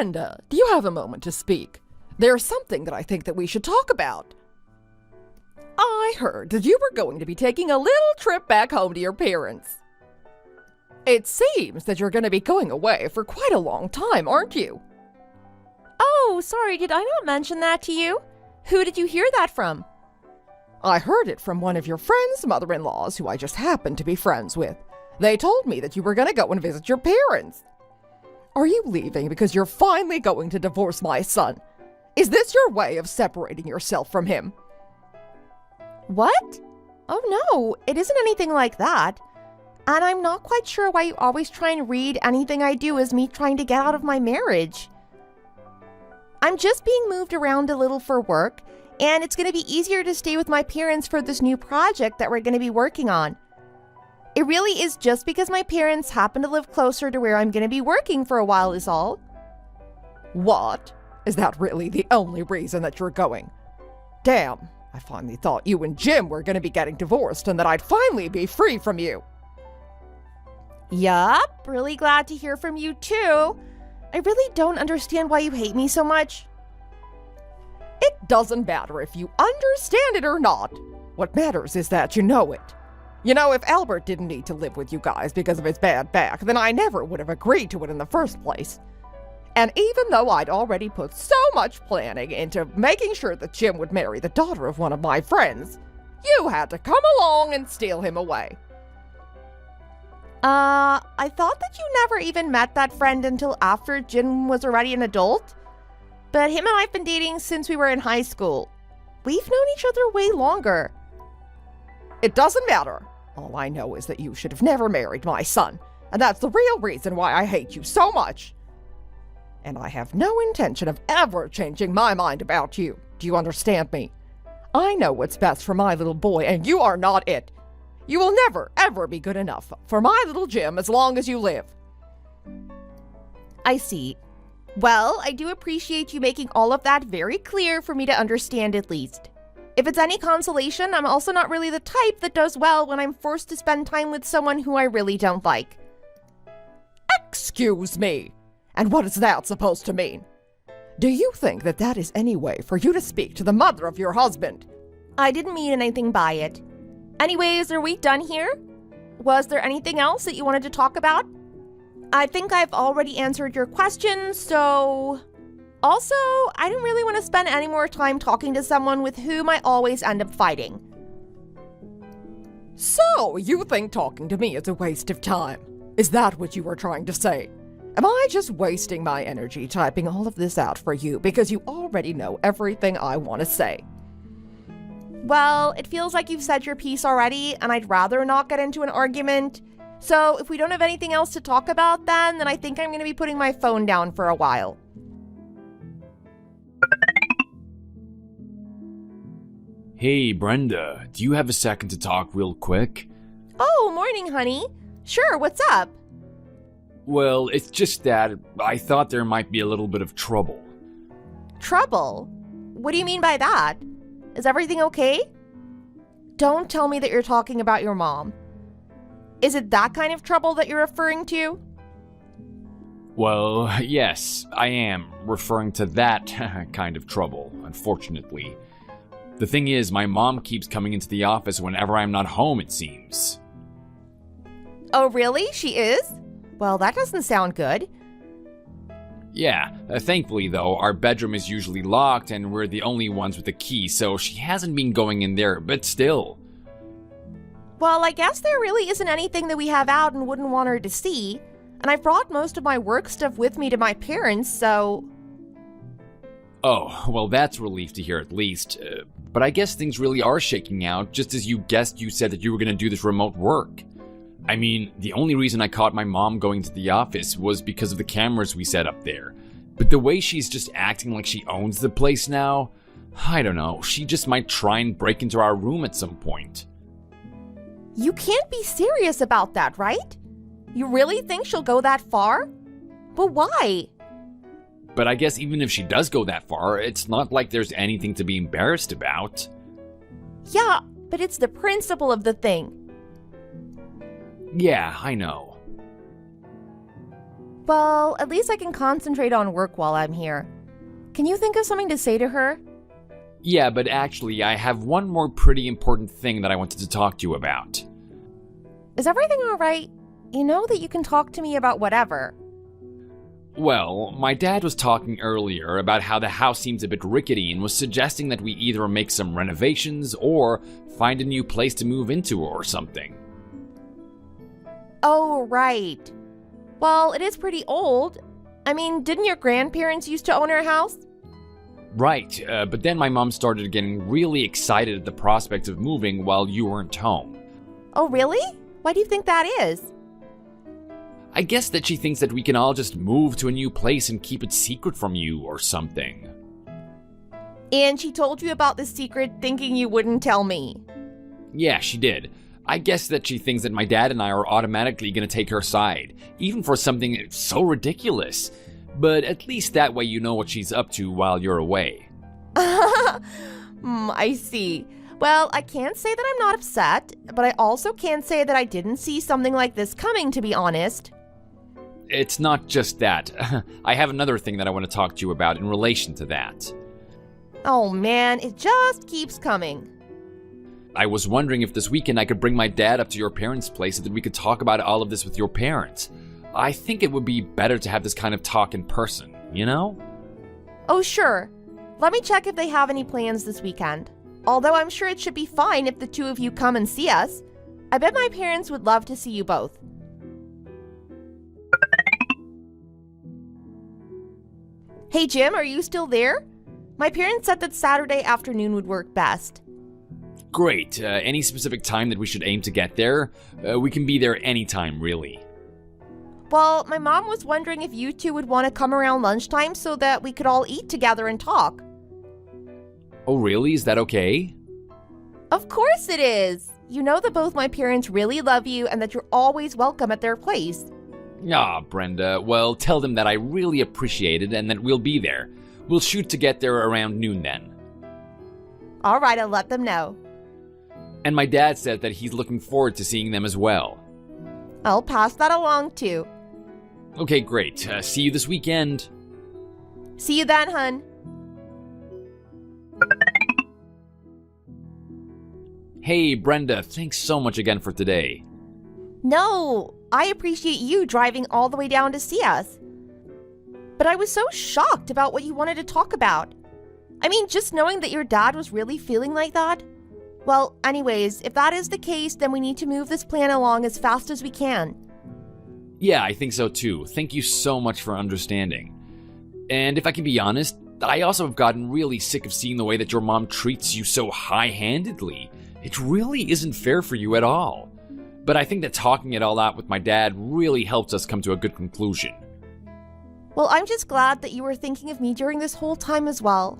Brenda, do you have a moment to speak? There's something that I think that we should talk about. I heard that you were going to be taking a little trip back home to your parents. It seems that you're going to be going away for quite a long time, aren't you? Oh, sorry, did I not mention that to you? Who did you hear that from? I heard it from one of your friend's mother-in-laws who I just happened to be friends with. They told me that you were going to go and visit your parents. Are you leaving because you're finally going to divorce my son? Is this your way of separating yourself from him? What? Oh no, it isn't anything like that. And I'm not quite sure why you always try and read anything I do as me trying to get out of my marriage. I'm just being moved around a little for work, and it's going to be easier to stay with my parents for this new project that we're going to be working on. It really is just because my parents happen to live closer to where I'm going to be working for a while is all. What? Is that really the only reason that you're going? Damn, I finally thought you and Jim were going to be getting divorced and that I'd finally be free from you. Yup, really glad to hear from you too. I really don't understand why you hate me so much. It doesn't matter if you understand it or not. What matters is that you know it. You know, if Albert didn't need to live with you guys because of his bad back, then I never would have agreed to it in the first place. And even though I'd already put so much planning into making sure that Jim would marry the daughter of one of my friends, you had to come along and steal him away. I thought that you never even met that friend until after Jim was already an adult. But him and I've been dating since we were in high school. We've known each other way longer. It doesn't matter. All I know is that you should have never married my son, and that's the real reason why I hate you so much. And I have no intention of ever changing my mind about you. Do you understand me? I know what's best for my little boy, and you are not it. You will never, ever be good enough for my little Jim as long as you live. I see. Well, I do appreciate you making all of that very clear for me to understand at least. If it's any consolation, I'm also not really the type that does well when I'm forced to spend time with someone who I really don't like. Excuse me. And what is that supposed to mean? Do you think that that is any way for you to speak to the mother of your husband? I didn't mean anything by it. Anyways, are we done here? Was there anything else that you wanted to talk about? I think I've already answered your questions, so... Also, I don't really want to spend any more time talking to someone with whom I always end up fighting. So, you think talking to me is a waste of time? Is that what you were trying to say? Am I just wasting my energy typing all of this out for you because you already know everything I want to say? Well, it feels like you've said your piece already, and I'd rather not get into an argument. So if we don't have anything else to talk about then I think I'm going to be putting my phone down for a while. Hey, Brenda, do you have a second to talk real quick? Oh, morning, honey. Sure, what's up? Well, it's just that I thought there might be a little bit of trouble. Trouble? What do you mean by that? Is everything okay? Don't tell me that you're talking about your mom. Is it that kind of trouble that you're referring to? Well, yes, I am referring to that kind of trouble, unfortunately. The thing is, my mom keeps coming into the office whenever I'm not home, it seems. Oh, really? She is? Well, that doesn't sound good. Yeah, thankfully though, our bedroom is usually locked and we're the only ones with the key, so she hasn't been going in there, but still. Well, I guess there really isn't anything that we have out and wouldn't want her to see. And I've brought most of my work stuff with me to my parents, so... Oh, well that's a relief to hear at least. But I guess things really are shaking out, just as you guessed you said that you were going to do this remote work. I mean, the only reason I caught my mom going to the office was because of the cameras we set up there. But the way she's just acting like she owns the place now, I don't know, she just might try and break into our room at some point. You can't be serious about that, right? You really think she'll go that far? But why? But I guess even if she does go that far, it's not like there's anything to be embarrassed about. Yeah, but it's the principle of the thing. Yeah, I know. Well, at least I can concentrate on work while I'm here. Can you think of something to say to her? Yeah, but actually, I have one more pretty important thing that I wanted to talk to you about. Is everything all right? You know that you can talk to me about whatever. Well, my dad was talking earlier about how the house seems a bit rickety and was suggesting that we either make some renovations or find a new place to move into or something. Oh, right. Well, it is pretty old. I mean, didn't your grandparents used to own our house? Right, but then my mom started getting really excited at the prospect of moving while you weren't home. Oh, really? Why do you think that is? I guess that she thinks that we can all just move to a new place and keep it secret from you or something. And she told you about this secret thinking you wouldn't tell me. Yeah, she did. I guess that she thinks that my dad and I are automatically gonna take her side, even for something so ridiculous. But at least that way you know what she's up to while you're away. I see. Well, I can't say that I'm not upset, but I also can't say that I didn't see something like this coming, to be honest. It's not just that. I have another thing that I want to talk to you about in relation to that. Oh man, it just keeps coming. I was wondering if this weekend I could bring my dad up to your parents' place so that we could talk about all of this with your parents. I think it would be better to have this kind of talk in person, you know? Oh, sure. Let me check if they have any plans this weekend. Although I'm sure it should be fine if the two of you come and see us. I bet my parents would love to see you both. Hey Jim, are you still there? My parents said that Saturday afternoon would work best. Great. Any specific time that we should aim to get there? We can be there anytime, really. Well, my mom was wondering if you two would want to come around lunchtime so that we could all eat together and talk. Oh, really? Is that okay? Of course it is! You know that both my parents really love you and that you're always welcome at their place. Ah, Brenda. Well, tell them that I really appreciate it and that we'll be there. We'll shoot to get there around noon then. All right, I'll let them know. And my dad said that he's looking forward to seeing them as well. I'll pass that along too. Okay, great. See you this weekend. See you then, hun. Hey, Brenda, thanks so much again for today. No, I appreciate you driving all the way down to see us. But I was so shocked about what you wanted to talk about. I mean, just knowing that your dad was really feeling like that. Well, anyways, if that is the case, then we need to move this plan along as fast as we can. Yeah, I think so too. Thank you so much for understanding. And if I can be honest, I also have gotten really sick of seeing the way that your mom treats you so high-handedly. It really isn't fair for you at all. But I think that talking it all out with my dad really helped us come to a good conclusion. Well, I'm just glad that you were thinking of me during this whole time as well.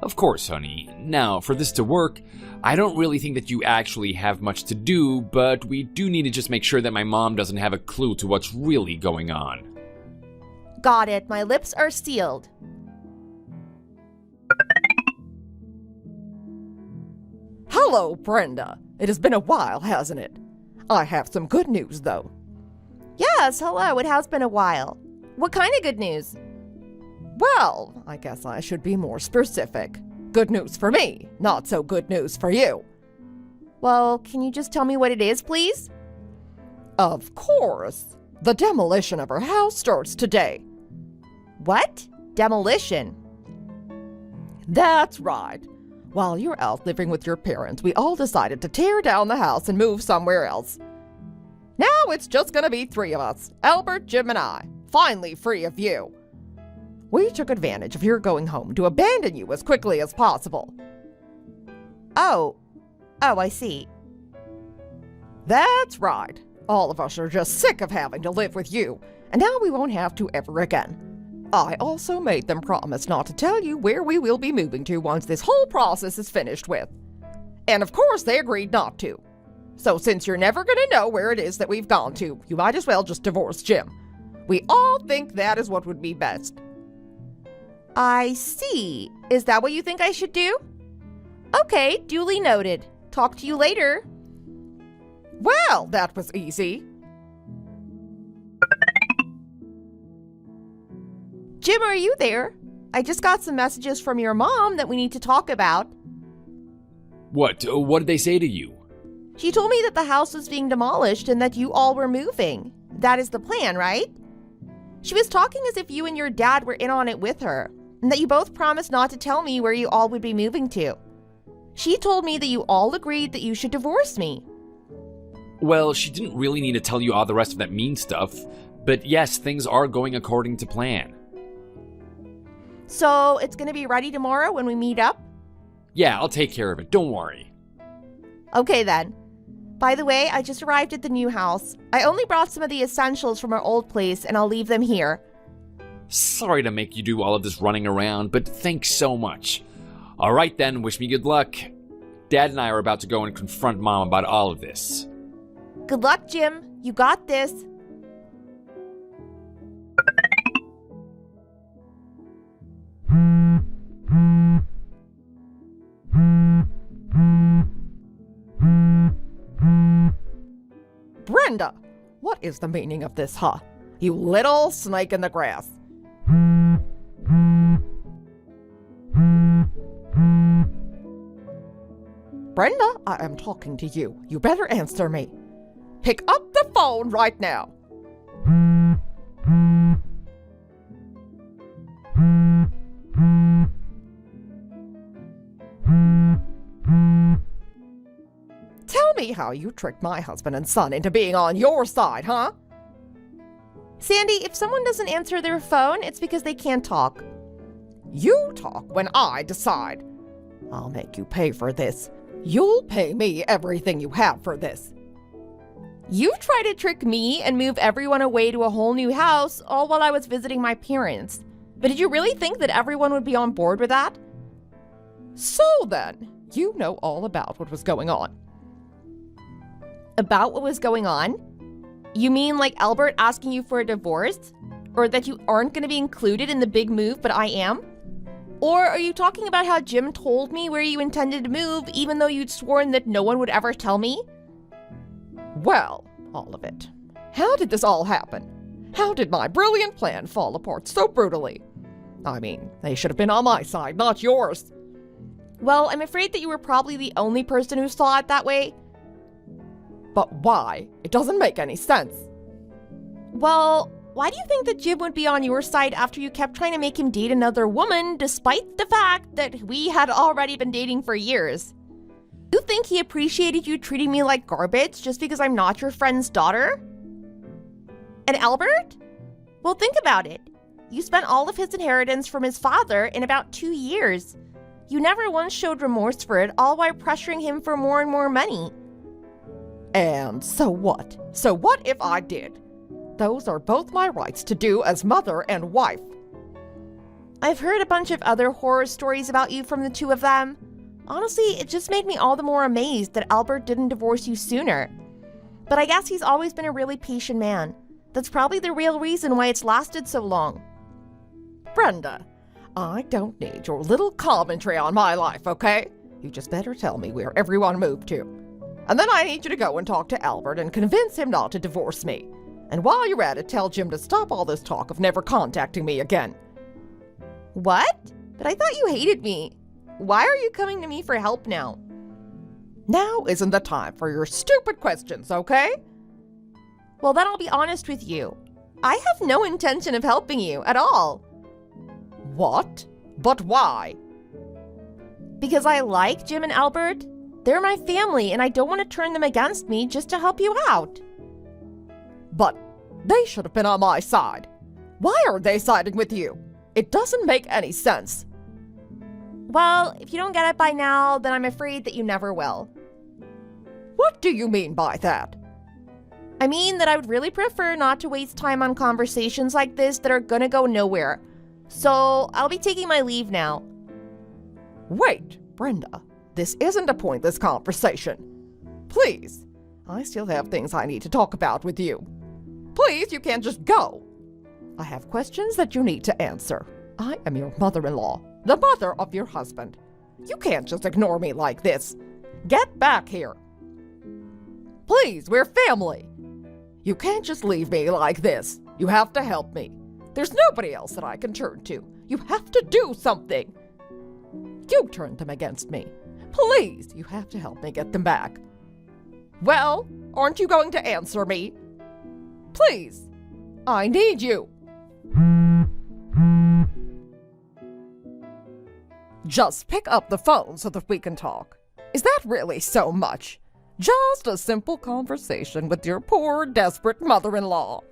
Of course, honey. Now, for this to work, I don't really think that you actually have much to do, but we do need to just make sure that my mom doesn't have a clue to what's really going on. Got it. My lips are sealed. Hello, Brenda. It has been a while, hasn't it? I have some good news, though. Yes, hello. It has been a while. What kind of good news? Well, I guess I should be more specific. Good news for me, not so good news for you. Well, can you just tell me what it is, please? Of course. The demolition of our house starts today. What? Demolition? That's right. While you're out living with your parents, we all decided to tear down the house and move somewhere else. Now it's just gonna be 3 of us, Albert, Jim, and I, finally free of you. We took advantage of your going home to abandon you as quickly as possible. Oh, I see. That's right. All of us are just sick of having to live with you, and now we won't have to ever again. I also made them promise not to tell you where we will be moving to once this whole process is finished with. And of course they agreed not to. So since you're never gonna know where it is that we've gone to, you might as well just divorce Jim. We all think that is what would be best. I see. Is that what you think I should do? Okay, duly noted. Talk to you later. Well, that was easy. Jim, are you there? I just got some messages from your mom that we need to talk about. What? What did they say to you? She told me that the house was being demolished and that you all were moving. That is the plan, right? She was talking as if you and your dad were in on it with her, and that you both promised not to tell me where you all would be moving to. She told me that you all agreed that you should divorce me. Well, she didn't really need to tell you all the rest of that mean stuff, but yes, things are going according to plan. So it's going to be ready tomorrow when we meet up? Yeah, I'll take care of it, don't worry. Okay then. By the way, I just arrived at the new house. I only brought some of the essentials from our old place and I'll leave them here. Sorry to make you do all of this running around, but thanks so much. Alright then, wish me good luck. Dad and I are about to go and confront Mom about all of this. Good luck, Jim. You got this. Brenda, what is the meaning of this, huh? You little snake in the grass. Brenda, I am talking to you. You better answer me. Pick up the phone right now. Tell me how you tricked my husband and son into being on your side, huh? Sandy, if someone doesn't answer their phone, it's because they can't talk. You talk when I decide. I'll make you pay for this. You'll pay me everything you have for this. You tried to trick me and move everyone away to a whole new house, all while I was visiting my parents. But did you really think that everyone would be on board with that? So then, you know all about what was going on. About what was going on? You mean like Albert asking you for a divorce? Or that you aren't going to be included in the big move, but I am? Or are you talking about how Jim told me where you intended to move, even though you'd sworn that no one would ever tell me? Well, all of it. How did this all happen? How did my brilliant plan fall apart so brutally? I mean, they should have been on my side, not yours. Well, I'm afraid that you were probably the only person who saw it that way. But why? It doesn't make any sense. Well, why do you think that Jim would be on your side after you kept trying to make him date another woman, despite the fact that we had already been dating for years? You think he appreciated you treating me like garbage just because I'm not your friend's daughter? And Albert? Well, think about it. You spent all of his inheritance from his father in about 2 years. You never once showed remorse for it, all while pressuring him for more and more money. And so what? So what if I did? Those are both my rights to do as mother and wife. I've heard a bunch of other horror stories about you from the two of them. Honestly, it just made me all the more amazed that Albert didn't divorce you sooner. But I guess he's always been a really patient man. That's probably the real reason why it's lasted so long. Brenda, I don't need your little commentary on my life, okay? You just better tell me where everyone moved to. And then I need you to go and talk to Albert and convince him not to divorce me. And while you're at it, tell Jim to stop all this talk of never contacting me again. What? But I thought you hated me. Why are you coming to me for help now? Now isn't the time for your stupid questions, okay? Well, then I'll be honest with you. I have no intention of helping you at all. What? But why? Because I like Jim and Albert. They're my family, and I don't want to turn them against me just to help you out. But they should have been on my side. Why are they siding with you? It doesn't make any sense. Well, if you don't get it by now, then I'm afraid that you never will. What do you mean by that? I mean that I would really prefer not to waste time on conversations like this that are gonna go nowhere. So I'll be taking my leave now. Wait, Brenda, this isn't a pointless conversation. Please, I still have things I need to talk about with you. Please, you can't just go. I have questions that you need to answer. I am your mother-in-law, the mother of your husband. You can't just ignore me like this. Get back here. Please, we're family. You can't just leave me like this. You have to help me. There's nobody else that I can turn to. You have to do something. You turned them against me. Please, you have to help me get them back. Well, aren't you going to answer me? Please, I need you. Just pick up the phone so that we can talk. Is that really so much? Just a simple conversation with your poor, desperate mother-in-law.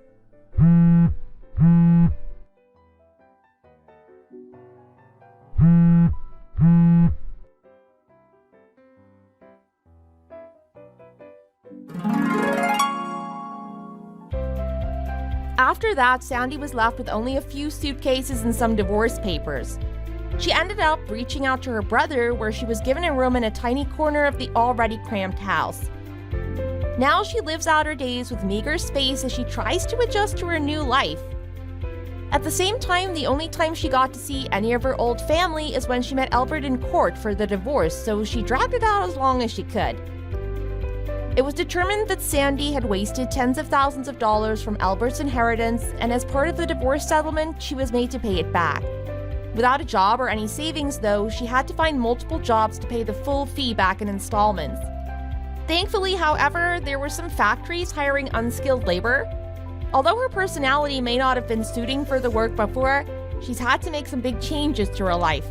After that, Sandy was left with only a few suitcases and some divorce papers. She ended up reaching out to her brother, where she was given a room in a tiny corner of the already cramped house. Now she lives out her days with meager space as she tries to adjust to her new life. At the same time, the only time she got to see any of her old family is when she met Albert in court for the divorce, so she dragged it out as long as she could. It was determined that Sandy had wasted tens of thousands of dollars from Albert's inheritance, and as part of the divorce settlement, she was made to pay it back. Without a job or any savings, though, she had to find multiple jobs to pay the full fee back in installments. Thankfully, however, there were some factories hiring unskilled labor. Although her personality may not have been suiting for the work before, she's had to make some big changes to her life.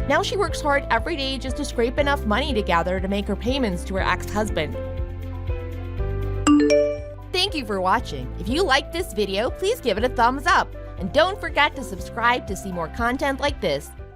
Now she works hard every day just to scrape enough money together to make her payments to her ex-husband. Thank you for watching. If you liked this video, please give it a thumbs up. And don't forget to subscribe to see more content like this.